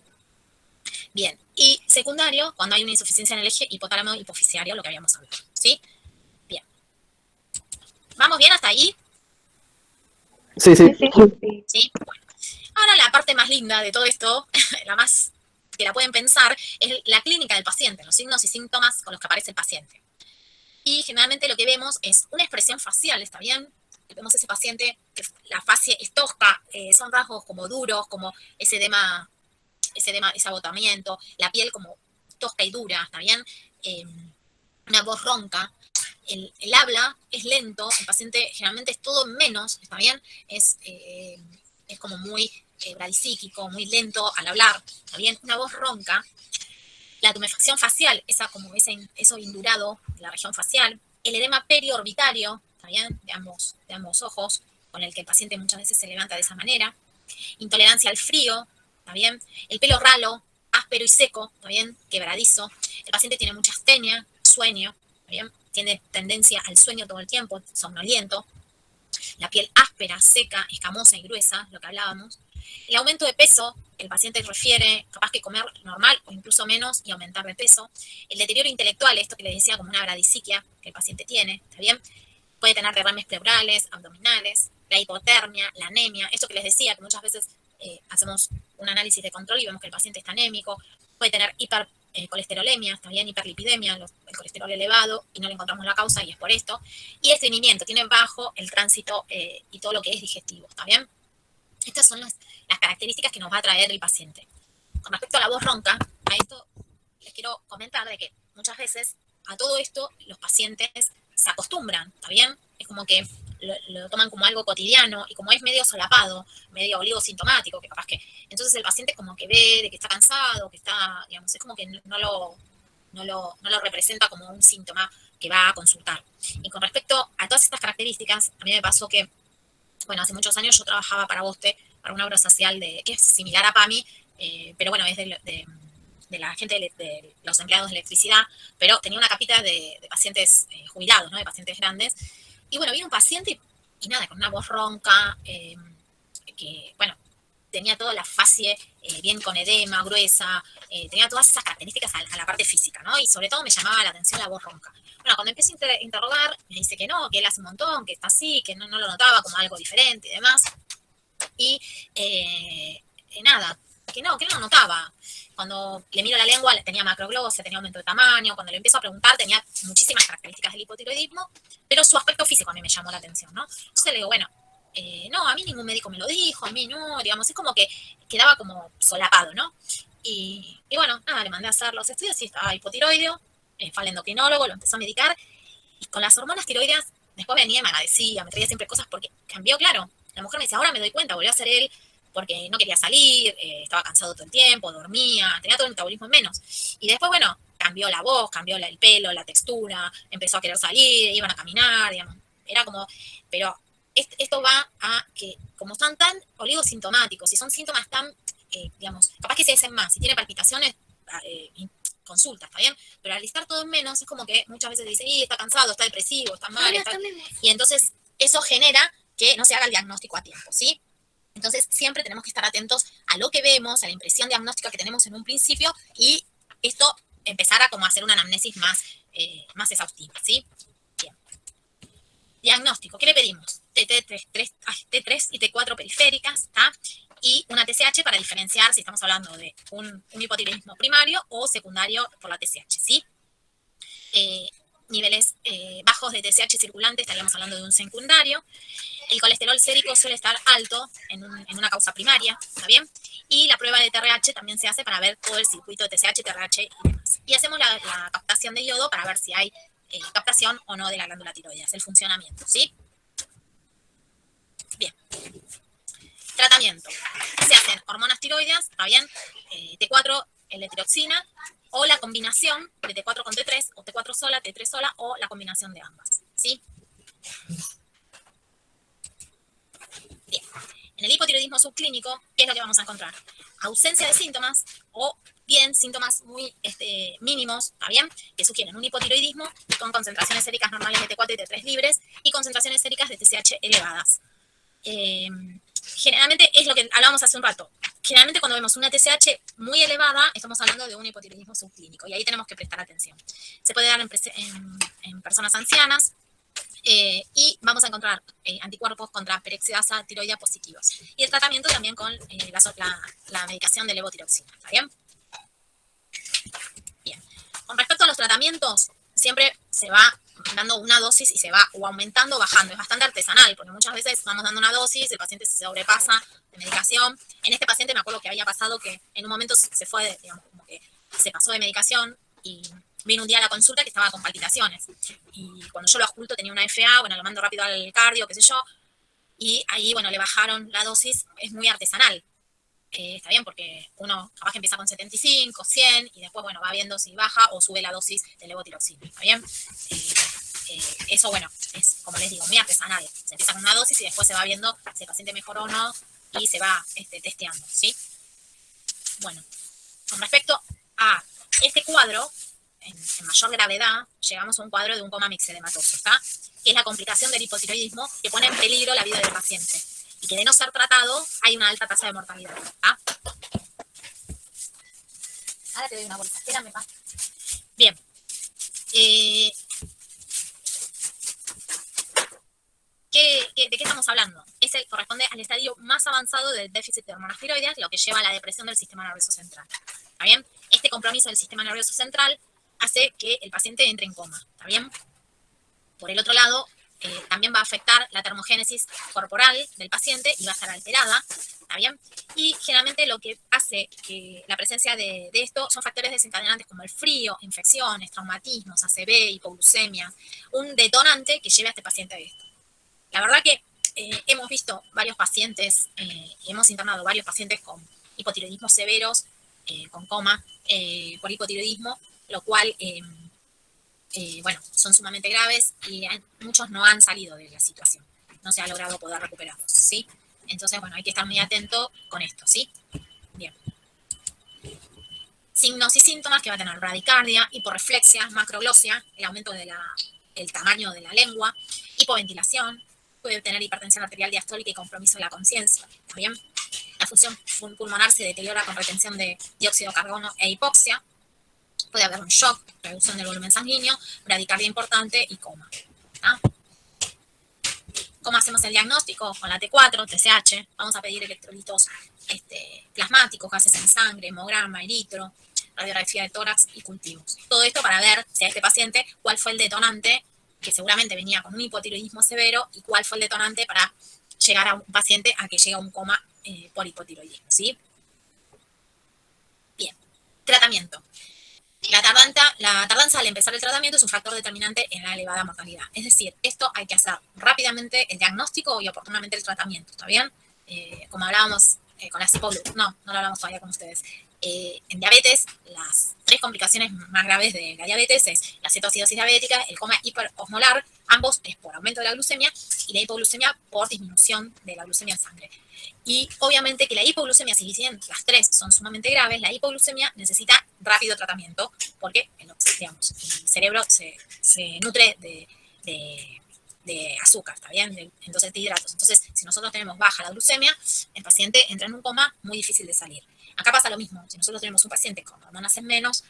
Bien, y secundario, cuando hay una insuficiencia en el eje hipotálamo hipofisiario, lo que habíamos hablado, ¿sí? Bien. ¿Vamos bien hasta ahí? Sí. ¿Sí? Bueno. Ahora la parte más linda de todo esto, la más que la pueden pensar, es la clínica del paciente, los signos y síntomas con los que aparece el paciente. Y generalmente lo que vemos es una expresión facial, ¿está bien? Vemos ese paciente que la fase es tosca, son rasgos como duros, como ese edema, ese agotamiento, la piel como tosca y dura, ¿está bien? Una voz ronca, el habla es lento, el paciente generalmente es todo menos, ¿está bien? Es como muy bradisíquico, muy lento al hablar, ¿está bien? Una voz ronca, la tumefacción facial, eso indurado de la región facial, el edema periorbitario, ¿está bien? De ambos ojos, con el que el paciente muchas veces se levanta de esa manera, intolerancia al frío, ¿está bien? El pelo ralo, áspero y seco, ¿está bien? Quebradizo, el paciente tiene mucha astenia, sueño, ¿está bien? Tiene tendencia al sueño todo el tiempo, somnoliento, la piel áspera, seca, escamosa y gruesa, lo que hablábamos. El aumento de peso, el paciente refiere capaz que comer normal o incluso menos y aumentar de peso. El deterioro intelectual, esto que les decía como una bradisiquia que el paciente tiene, ¿está bien? Puede tener derrames pleurales, abdominales, la hipotermia, la anemia, esto que les decía, que muchas veces hacemos un análisis de control y vemos que el paciente está anémico. Puede tener hipercolesterolemia, está bien, hiperlipidemia, el colesterol elevado y no le encontramos la causa y es por esto. Y estreñimiento, tiene bajo el tránsito y todo lo que es digestivo, ¿está bien? Estas son las características que nos va a traer el paciente. Con respecto a la voz ronca, a esto les quiero comentar de que muchas veces a todo esto los pacientes se acostumbran, ¿está bien? Es como que lo toman como algo cotidiano y como es medio solapado, medio oligosintomático, que capaz que... Entonces el paciente como que ve de que está cansado, que está, digamos, es como que no lo representa como un síntoma que va a consultar. Y con respecto a todas estas características, a mí me pasó que, bueno, hace muchos años yo trabajaba para Boste, para una obra social que es similar a PAMI, pero bueno, es de la gente de los empleados de electricidad, pero tenía una capita de pacientes jubilados, ¿no? De pacientes grandes. Y bueno, vino un paciente y nada, con una voz ronca, que, bueno, tenía toda la fascie bien con edema, gruesa, tenía todas esas características a la parte física, ¿no? Y sobre todo me llamaba la atención la voz ronca. Bueno, cuando empecé a interrogar, me dice que no, que él hace un montón, que está así, que no lo notaba como algo diferente y demás. Y nada, que no lo notaba. Cuando le miro la lengua, tenía macroglosia, tenía aumento de tamaño. Cuando le empiezo a preguntar, tenía muchísimas características del hipotiroidismo, pero su aspecto físico a mí me llamó la atención, ¿no? Entonces le digo, bueno, no, a mí ningún médico me lo dijo, a mí no, digamos, es como que quedaba como solapado, ¿no? Y bueno, nada, le mandé a hacer los estudios y estaba hipotiroideo, fue al endocrinólogo, lo empezó a medicar, y con las hormonas tiroideas, después venía y me agradecía, me traía siempre cosas porque cambió, claro. La mujer me dice, ahora me doy cuenta, volvió a ser él porque no quería salir, estaba cansado todo el tiempo, dormía, tenía todo el metabolismo en menos. Y después, bueno, cambió la voz, cambió el pelo, la textura, empezó a querer salir, iban a caminar, digamos. Era como, pero esto va a que, como están tan oligosintomáticos y son síntomas tan, digamos, capaz que se hacen más, si tiene palpitaciones, consulta, ¿está bien? Pero al estar todo en menos, es como que muchas veces dice, está cansado, está depresivo, está mal, y entonces eso genera que no se haga el diagnóstico a tiempo, ¿sí? Entonces siempre tenemos que estar atentos a lo que vemos, a la impresión diagnóstica que tenemos en un principio y esto empezar a como hacer una anamnesis más exhaustiva, ¿sí? Bien. Diagnóstico, ¿qué le pedimos? T3 y T4 periféricas, ¿está? Y una TSH para diferenciar si estamos hablando de un hipotiroidismo primario o secundario por la TSH, ¿sí? Niveles bajos de TSH circulante, estaríamos hablando de un secundario. El colesterol sérico suele estar alto en una causa primaria, ¿está bien? Y la prueba de TRH también se hace para ver todo el circuito de TSH, TRH y demás. Y hacemos la captación de yodo para ver si hay captación o no de la glándula tiroides, el funcionamiento, ¿sí? Bien. Tratamiento. Se hacen hormonas tiroideas, ¿está bien? T4, L-tiroxina, o la combinación de T4 con T3, o T4 sola, T3 sola, o la combinación de ambas, ¿sí? Bien. En el hipotiroidismo subclínico, ¿qué es lo que vamos a encontrar? Ausencia de síntomas o bien síntomas muy mínimos, ¿está bien? Que sugieren un hipotiroidismo con concentraciones séricas normales de T4 y T3 libres y concentraciones séricas de TSH elevadas. Generalmente es lo que hablábamos hace un rato. Generalmente cuando vemos una TSH muy elevada, estamos hablando de un hipotiroidismo subclínico y ahí tenemos que prestar atención. Se puede dar en personas ancianas, y vamos a encontrar anticuerpos contra peroxidasa tiroidea positivos. Y el tratamiento también con la medicación de levotiroxina, ¿está bien? Bien. Con respecto a los tratamientos, siempre se va dando una dosis y se va o aumentando o bajando. Es bastante artesanal, porque muchas veces vamos dando una dosis, el paciente se sobrepasa de medicación. En este paciente me acuerdo que había pasado que en un momento se fue, digamos, como que se pasó de medicación y vino un día a la consulta que estaba con palpitaciones. Y cuando yo lo oculto tenía una FA, bueno, lo mando rápido al cardio, qué sé yo. Y ahí, bueno, le bajaron la dosis, es muy artesanal. Está bien, porque uno capaz que empieza con 75, 100, y después, bueno, va viendo si baja o sube la dosis de levotiroxina, ¿está bien? Eso, bueno, es, como les digo, muy artesanal. Se empieza con una dosis y después se va viendo si el paciente mejoró o no, y se va testeando, ¿sí? Bueno, con respecto a este cuadro, en mayor gravedad, llegamos a un cuadro de un coma mixedematoso, ¿está? Que es la complicación del hipotiroidismo que pone en peligro la vida del paciente. Y que de no ser tratado, hay una alta tasa de mortalidad, ¿está? Ahora te doy una bolsa, espérame, pa. Bien. ¿De qué estamos hablando? Corresponde al estadio más avanzado del déficit de hormonas tiroideas, lo que lleva a la depresión del sistema nervioso central. ¿Está bien? Este compromiso del sistema nervioso central hace que el paciente entre en coma, ¿está bien? Por el otro lado, también va a afectar la termogénesis corporal del paciente y va a estar alterada, ¿está bien? Y generalmente lo que hace que la presencia de esto son factores desencadenantes como el frío, infecciones, traumatismos, ACV, hipoglucemia, un detonante que lleve a este paciente a esto. La verdad que hemos visto varios pacientes, hemos internado varios pacientes con hipotiroidismos severos, con coma, por hipotiroidismo, lo cual, bueno, son sumamente graves y muchos no han salido de la situación. No se ha logrado poder recuperarlos, ¿sí? Entonces, bueno, hay que estar muy atento con esto, ¿sí? Bien. Signos y síntomas que va a tener bradicardia, hiporreflexia, macroglossia, el aumento del tamaño de la lengua, hipoventilación, puede tener hipertensión arterial diastólica y compromiso de la conciencia, ¿está bien? La función pulmonar se deteriora con retención de dióxido de carbono e hipoxia, puede haber un shock, reducción del volumen sanguíneo, bradicardia importante y coma, ¿está? ¿Cómo hacemos el diagnóstico? Con la T4, TSH, vamos a pedir electrolitos plasmáticos, gases en sangre, hemograma, eritro, radiografía de tórax y cultivos. Todo esto para ver si a este paciente cuál fue el detonante, que seguramente venía con un hipotiroidismo severo, y cuál fue el detonante para llegar a un paciente a que llegue a un coma por hipotiroidismo, ¿sí? Bien, tratamiento. La tardanza al empezar el tratamiento es un factor determinante en la elevada mortalidad. Es decir, esto hay que hacer rápidamente el diagnóstico y oportunamente el tratamiento, ¿está bien? Como hablábamos con la CIPOLU, no lo hablamos todavía con ustedes. En diabetes, las 3 complicaciones más graves de la diabetes es la cetoacidosis diabética, el coma hiperosmolar, ambos es por aumento de la glucemia, y la hipoglucemia por disminución de la glucemia en sangre. Y obviamente que la hipoglucemia, si bien las 3 son sumamente graves, la hipoglucemia necesita rápido tratamiento porque, digamos, el cerebro se nutre de azúcar, ¿está bien? Entonces de hidratos. Entonces, si nosotros tenemos baja la glucemia, el paciente entra en un coma muy difícil de salir. Acá pasa lo mismo. Si nosotros tenemos un paciente con hormonas en menos,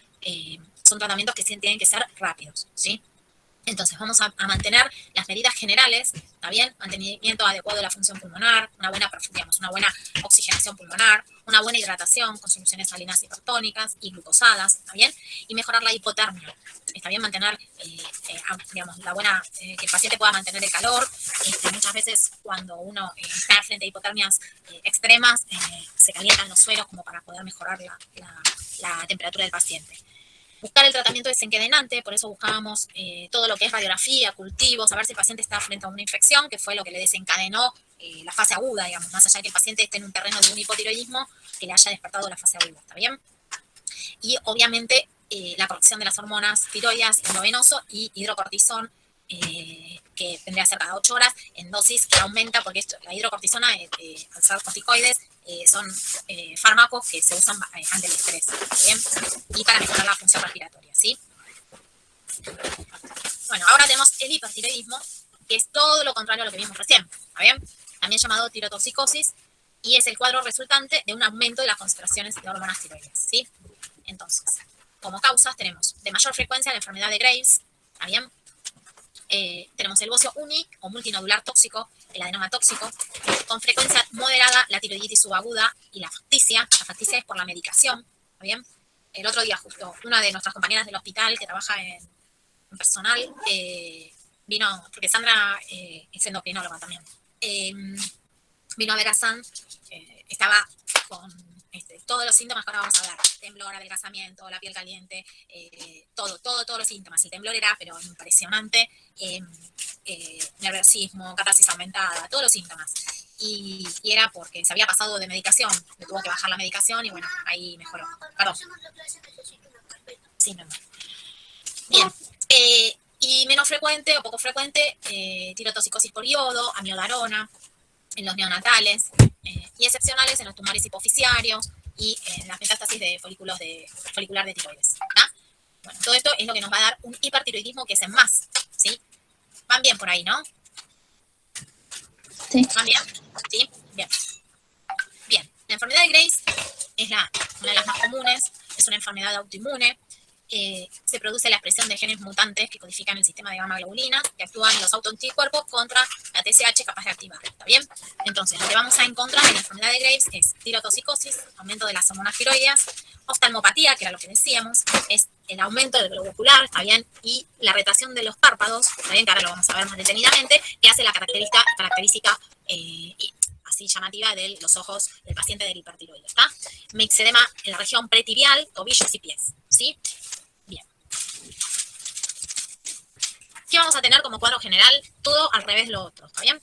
son tratamientos que sí tienen que ser rápidos, ¿sí? Entonces vamos a mantener las medidas generales, ¿está bien? Mantenimiento adecuado de la función pulmonar, una buena oxigenación pulmonar, una buena hidratación con soluciones salinas hipertónicas y glucosadas, ¿está bien? Y mejorar la hipotermia, ¿está bien? Mantener, digamos, que el paciente pueda mantener el calor. Muchas veces cuando uno está frente a hipotermias extremas, se calientan los sueros como para poder mejorar la temperatura del paciente. Buscar el tratamiento desencadenante, por eso buscábamos todo lo que es radiografía, cultivos, a ver si el paciente está frente a una infección, que fue lo que le desencadenó la fase aguda, digamos, más allá de que el paciente esté en un terreno de un hipotiroidismo que le haya despertado la fase aguda, ¿está bien? Y obviamente la corrección de las hormonas tiroideas, endovenoso y hidrocortisón, que vendría a ser cada 8 horas, en dosis que aumenta, porque la hidrocortisona, al ser corticoides, son fármacos que se usan ante el estrés, ¿bien? Y para mejorar la función respiratoria, ¿sí? Bueno, ahora tenemos el hipertiroidismo, que es todo lo contrario a lo que vimos recién, ¿está bien? También llamado tirotoxicosis, y es el cuadro resultante de un aumento de las concentraciones de hormonas tiroides, ¿sí? Entonces, como causas tenemos de mayor frecuencia la enfermedad de Graves, ¿está bien? Tenemos el bocio uni o multinodular tóxico, el adenoma tóxico, con frecuencia moderada la tiroiditis subaguda y la facticia. La facticia es por la medicación, ¿está bien? El otro día justo una de nuestras compañeras del hospital que trabaja en personal vino, porque Sandra es endocrinóloga también, vino a ver a San, estaba con todos los síntomas que ahora vamos a ver, temblor, adelgazamiento, la piel caliente, todos los síntomas. El temblor era, pero impresionante, nerviosismo, catarsis aumentada, todos los síntomas. Y era porque se había pasado de medicación, le tuvo que bajar la medicación y bueno, ahí mejoró. Perdón. Sí, no. Bien. Y menos frecuente o poco frecuente, tirotoxicosis por yodo, amiodarona, en los neonatales, y excepcionales en los tumores hipofisiarios y en las metástasis de folicular de tiroides, ¿tá? Bueno, todo esto es lo que nos va a dar un hipertiroidismo que es en más, ¿sí? ¿Van bien por ahí, no? Sí. ¿Van bien? ¿Sí? Bien. Bien, la enfermedad de Graves es una de las más comunes, es una enfermedad autoinmune. Se produce la expresión de genes mutantes que codifican el sistema de gamma globulina, que actúan en los autoanticuerpos contra la TSH capaz de activar, ¿está bien? Entonces, lo que vamos a encontrar en la enfermedad de Graves es tirotoxicosis, aumento de las hormonas tiroideas, oftalmopatía, que era lo que decíamos, es el aumento del globo ocular, ¿está bien? Y la retracción de los párpados, ¿está bien? Que ahora lo vamos a ver más detenidamente, que hace la característica así llamativa de los ojos del paciente del hipertiroideo, ¿está? Mixedema en la región pretibial, tobillos y pies, ¿sí? Bien. ¿Qué vamos a tener como cuadro general? Todo al revés de lo otro, ¿está bien?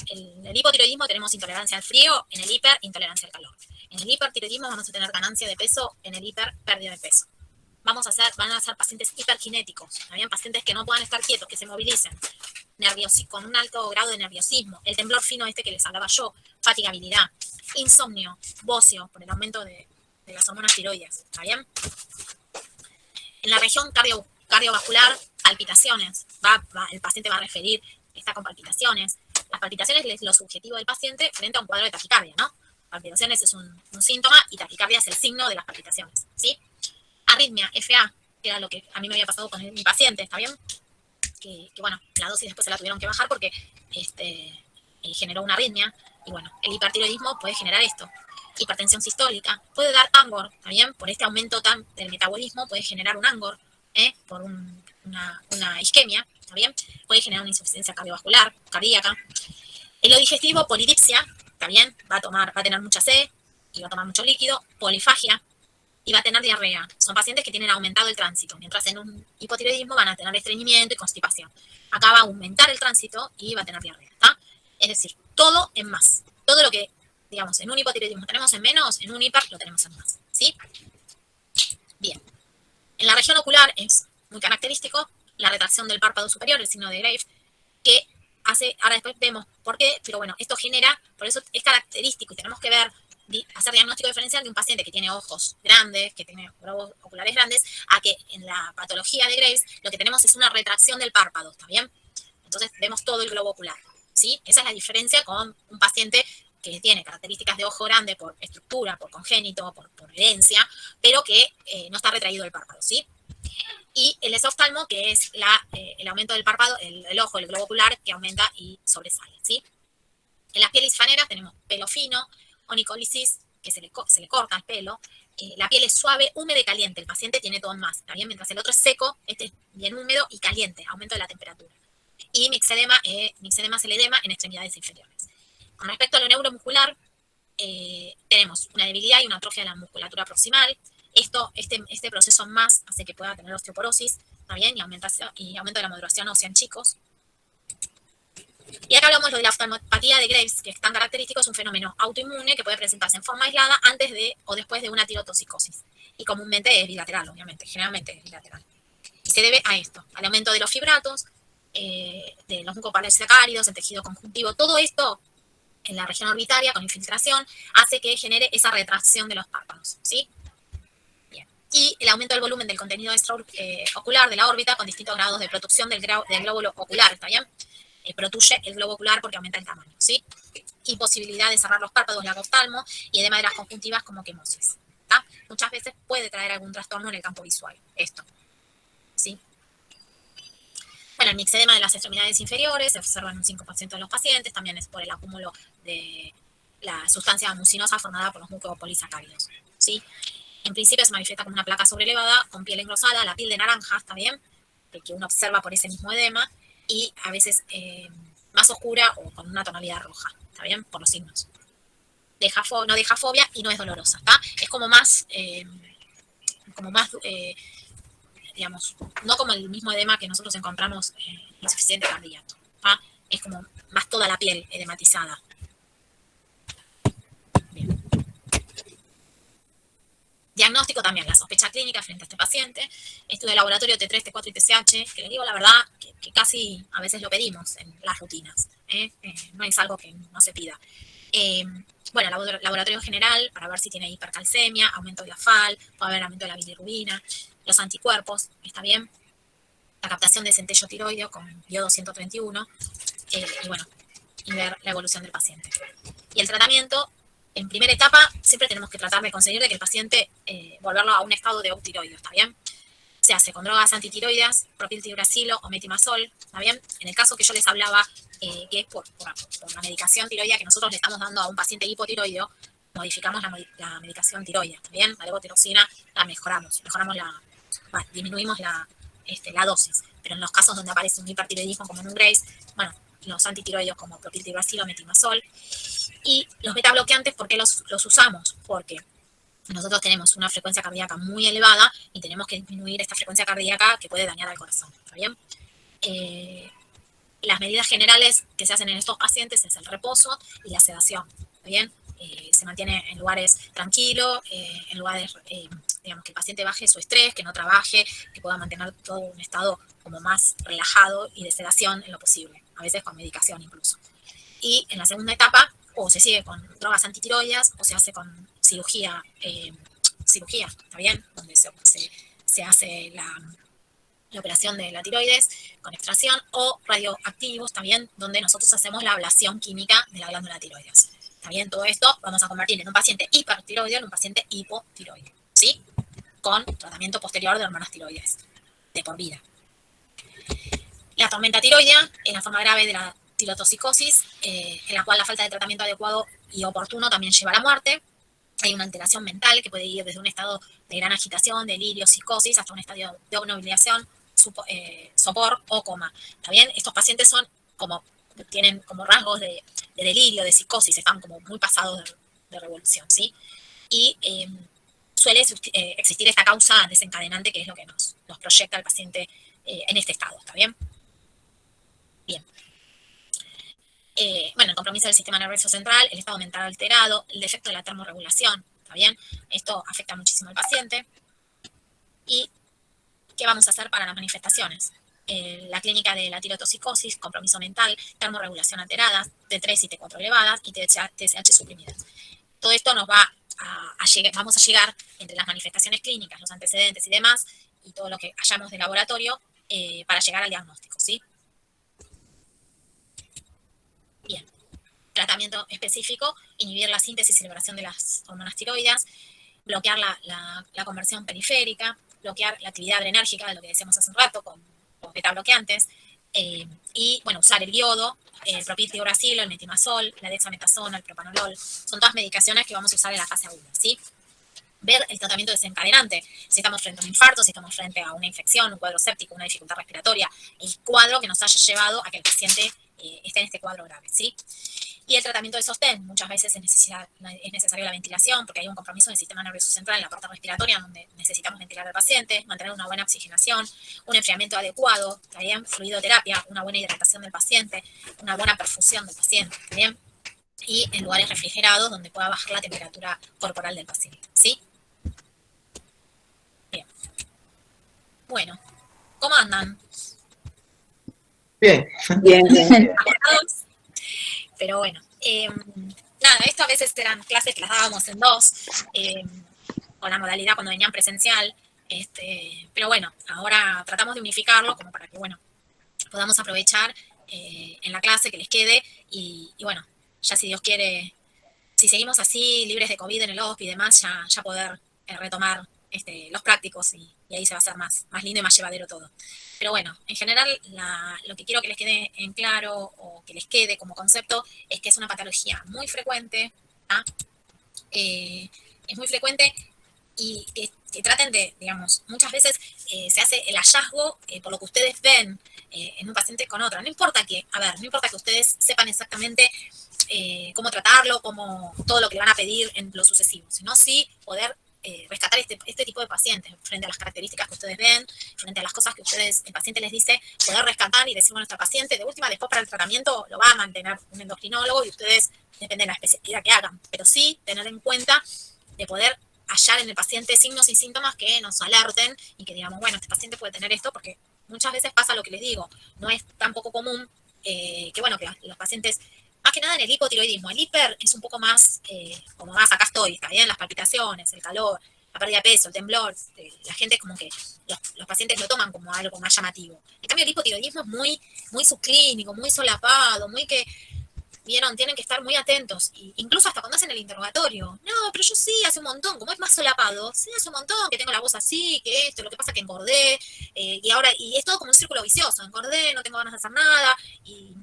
En el hipotiroidismo tenemos intolerancia al frío, en el hiper, intolerancia al calor. En el hipertiroidismo vamos a tener ganancia de peso, en el hiper, pérdida de peso. Van a ser pacientes hiperkinéticos, ¿también? Pacientes que no puedan estar quietos, que se movilicen, con un alto grado de nerviosismo, el temblor fino que les hablaba yo, fatigabilidad, insomnio, bocio, por el aumento de las hormonas tiroides, ¿está bien? En la región cardiovascular, palpitaciones, el paciente va a referir, está con palpitaciones. Las palpitaciones es lo subjetivo del paciente frente a un cuadro de taquicardia, ¿no? Palpitaciones es un síntoma y taquicardia es el signo de las palpitaciones, ¿sí? Arritmia, FA, que era lo que a mí me había pasado con mi paciente, ¿está bien? Que bueno, la dosis después se la tuvieron que bajar porque generó una arritmia. Y bueno, el hipertiroidismo puede generar esto. Hipertensión sistólica, puede dar ANGOR, ¿está bien? Por este aumento del metabolismo puede generar un ANGOR, por una isquemia, ¿está bien? Puede generar una insuficiencia cardiovascular, cardíaca. En lo digestivo, polidipsia, ¿está bien? Va a tener mucha sed y va a tomar mucho líquido. Polifagia y va a tener diarrea. Son pacientes que tienen aumentado el tránsito, mientras en un hipotiroidismo van a tener estreñimiento y constipación. Acá va a aumentar el tránsito y va a tener diarrea, ¿está? Es decir, todo en más. Todo lo que, digamos, en un hipotiroidismo tenemos en menos, en un hiper lo tenemos en más, ¿sí? Bien. En la región ocular es muy característico la retracción del párpado superior, el signo de Graves, que hace, ahora después vemos por qué, pero bueno, esto genera, por eso es característico y tenemos que hacer diagnóstico diferencial de un paciente que tiene ojos grandes, que tiene globos oculares grandes, a que en la patología de Graves lo que tenemos es una retracción del párpado, ¿está bien? Entonces vemos todo el globo ocular, ¿sí? Esa es la diferencia con un paciente que tiene características de ojo grande por estructura, por congénito, por herencia, pero que no está retraído el párpado, ¿sí? Y el esoftalmo, que es el aumento del párpado, el ojo, el globo ocular, que aumenta y sobresale, ¿sí? En las pieles faneras tenemos pelo fino, onicolisis, que se le corta el pelo. La piel es suave, húmeda y caliente. El paciente tiene todo en más, ¿está bien? Mientras el otro es seco, este es bien húmedo y caliente, aumento de la temperatura. Y mixedema celedema en extremidades inferiores. Con respecto a lo neuromuscular, tenemos una debilidad y una atrofia de la musculatura proximal. Este proceso más hace que pueda tener osteoporosis, ¿está bien? Y aumento de la maduración ósea en chicos. Y acá hablamos de la oftalmopatía de Graves, que es tan característico, es un fenómeno autoinmune que puede presentarse en forma aislada antes de o después de una tirotoxicosis. Y comúnmente es bilateral, obviamente, generalmente es bilateral. Y se debe a esto, al aumento de los fibratos, de los mucopolisacáridos, el tejido conjuntivo. Todo esto en la región orbitaria con infiltración hace que genere esa retracción de los párpados, ¿sí? Bien. Y el aumento del volumen del contenido extraocular de la órbita con distintos grados de protrusión del glóbulo ocular, ¿está bien? Protuye el globo ocular porque aumenta el tamaño, ¿sí? Imposibilidad de cerrar los párpados, lagoftalmo y edema de las conjuntivas como quemosis, ¿tá? Muchas veces puede traer algún trastorno en el campo visual, esto, ¿sí? Bueno, el mixedema de las extremidades inferiores se observa en un 5% de los pacientes, también es por el acúmulo de la sustancia mucinosa formada por los mucopolisacáridos, ¿sí? En principio se manifiesta como una placa sobrelevada, con piel engrosada, la piel de naranja, ¿está bien? Que uno observa por ese mismo edema, y a veces más oscura o con una tonalidad roja, ¿está bien? Por los signos. No deja fobia y no es dolorosa, ¿está? Es como más, digamos, no como el mismo edema que nosotros encontramos insuficiente cardíaco, ¿está? Es como más toda la piel edematizada. Bien. Diagnóstico también, la sospecha clínica frente a este paciente, estudio de laboratorio T3, T4 y TSH, que les digo la verdad que casi a veces lo pedimos en las rutinas, no es algo que no se pida. Bueno, laboratorio general para ver si tiene hipercalcemia, aumento de la FAL, puede haber aumento de la bilirrubina, los anticuerpos, ¿está bien? La captación de centello tiroideo con iodo 131, y bueno, y ver la evolución del paciente. Y el tratamiento, en primera etapa, siempre tenemos que tratar de conseguir de que el paciente volverlo a un estado de eutiroideo, ¿está bien? Se hace con drogas antitiroideas, propiltiuracilo o metimazol, ¿está bien? En el caso que yo les hablaba, que es por la medicación tiroidea que nosotros le estamos dando a un paciente hipotiroideo, modificamos la medicación tiroidea, ¿está bien? La levotiroxina la mejoramos disminuimos la dosis. Pero en los casos donde aparece un hipertiroidismo como en un Graves, bueno, los antitiroideos como propiltiroacil o metimazol. Y los beta bloqueantes, ¿por qué los usamos? Porque nosotros tenemos una frecuencia cardíaca muy elevada y tenemos que disminuir esta frecuencia cardíaca que puede dañar al corazón. ¿Está bien? Las medidas generales que se hacen en estos pacientes es el reposo y la sedación. ¿Está bien? Se mantiene en lugares tranquilos, en lugares, digamos, que el paciente baje su estrés, que no trabaje, que pueda mantener todo un estado como más relajado y de sedación en lo posible, a veces con medicación incluso. Y en la segunda etapa, o se sigue con drogas antitiroideas, o se hace con cirugía, ¿está bien? Donde se hace la operación de la tiroides con extracción, o radioactivos también, donde nosotros hacemos la ablación química de la glándula tiroides. También todo esto vamos a convertir en un paciente hipertiroideo en un paciente hipotiroideo, ¿sí? Con tratamiento posterior de hormonas tiroides, de por vida. La tormenta tiroidea es la forma grave de la tirotoxicosis, en la cual la falta de tratamiento adecuado y oportuno también lleva a la muerte. Hay una alteración mental que puede ir desde un estado de gran agitación, delirio, psicosis, hasta un estadio de obnubilación, sopor o coma. ¿Está estos pacientes tienen como rasgos de delirio, de psicosis, están como muy pasados de revolución, ¿sí? Y suele existir esta causa desencadenante que es lo que nos proyecta al paciente en este estado. ¿Está bien? Bien. El compromiso del sistema nervioso central, el estado mental alterado, el defecto de la termorregulación. ¿Está bien? Esto afecta muchísimo al paciente. ¿Y qué vamos a hacer para las manifestaciones? La clínica de la tirotoxicosis, compromiso mental, termorregulación alterada, T3 y T4 elevadas y TSH suprimidas. Todo esto nos va vamos a llegar entre las manifestaciones clínicas, los antecedentes y demás, y todo lo que hayamos de laboratorio para llegar al diagnóstico, ¿sí? Bien. Tratamiento específico, inhibir la síntesis y liberación de las hormonas tiroideas, bloquear la conversión periférica, bloquear la actividad adrenérgica, de lo que decíamos hace un rato, con los beta bloqueantes, y, bueno, usar el yodo, el propiltiuracil, el metimazol, la dexametasona, el propanolol, son todas medicaciones que vamos a usar en la fase aguda, ¿sí? Ver el tratamiento desencadenante, si estamos frente a un infarto, si estamos frente a una infección, un cuadro séptico, una dificultad respiratoria, el cuadro que nos haya llevado a que el paciente esté en este cuadro grave, ¿sí? Y el tratamiento de sostén, muchas veces es necesaria la ventilación porque hay un compromiso del sistema nervioso central en la parte respiratoria donde necesitamos ventilar al paciente, mantener una buena oxigenación, un enfriamiento adecuado, ¿también? Fluidoterapia, una buena hidratación del paciente, una buena perfusión del paciente, ¿también? Y en lugares refrigerados donde pueda bajar la temperatura corporal del paciente, ¿sí? Bien. Bueno, ¿cómo andan? Bien. Bien, bien. ¿Agotados? Pero bueno, nada, esto a veces eran clases que las dábamos en dos, con la modalidad cuando venían presencial, pero bueno, ahora tratamos de unificarlo como para que, bueno, podamos aprovechar en la clase que les quede y bueno, ya si Dios quiere, si seguimos así, libres de COVID en el OSP y demás, ya poder retomar los prácticos y ahí se va a hacer más lindo y más llevadero todo. Pero bueno, en general lo que quiero que les quede en claro o que les quede como concepto es que es una patología muy frecuente, ¿ah? Es muy frecuente y que traten de, digamos, muchas veces se hace el hallazgo por lo que ustedes ven en un paciente con otro. No importa que ustedes sepan exactamente cómo tratarlo, todo lo que le van a pedir en lo sucesivo, sino sí poder rescatar este tipo de pacientes frente a las características que ustedes ven, frente a las cosas que el paciente les dice, poder rescatar y decir, bueno, nuestro paciente de última, después para el tratamiento lo va a mantener un endocrinólogo y ustedes, depende de la especialidad que hagan, pero sí tener en cuenta de poder hallar en el paciente signos y síntomas que nos alerten y que digamos, bueno, este paciente puede tener esto, porque muchas veces pasa lo que les digo, no es tan poco común que, bueno, que los pacientes, más que nada en el hipotiroidismo, el hiper es un poco más, como más acá estoy, está bien, las palpitaciones, el calor, la pérdida de peso, el temblor, la gente como que los pacientes lo toman como algo más llamativo. En cambio, el hipotiroidismo es muy subclínico, muy solapado, muy que, vieron, tienen que estar muy atentos, incluso hasta cuando hacen el interrogatorio. No, pero yo sí, hace un montón, como es más solapado, sí, hace un montón que tengo la voz así, que esto, lo que pasa es que engordé, y es todo como un círculo vicioso, engordé, no tengo ganas de hacer nada, y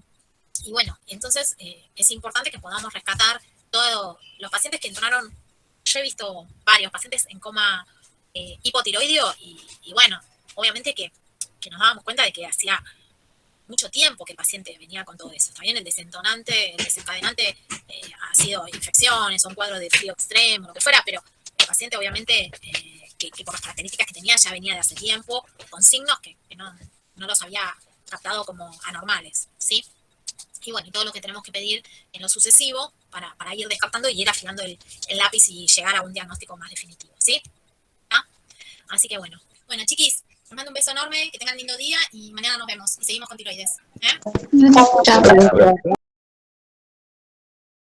bueno, entonces es importante que podamos rescatar todos los pacientes que entraron. Yo he visto varios pacientes en coma hipotiroideo y bueno, obviamente que nos dábamos cuenta de que hacía mucho tiempo que el paciente venía con todo eso. También el desencadenante ha sido infecciones o un cuadro de frío extremo, lo que fuera, pero el paciente obviamente que por las características que tenía ya venía de hace tiempo, con signos que no los había captado como anormales, ¿sí? Y bueno, y todo lo que tenemos que pedir en lo sucesivo para ir descartando y ir afilando el lápiz y llegar a un diagnóstico más definitivo, ¿sí? ¿Ah? Así que bueno. Bueno, chiquis, les mando un beso enorme, que tengan lindo día y mañana nos vemos y seguimos con tiroides. Chao.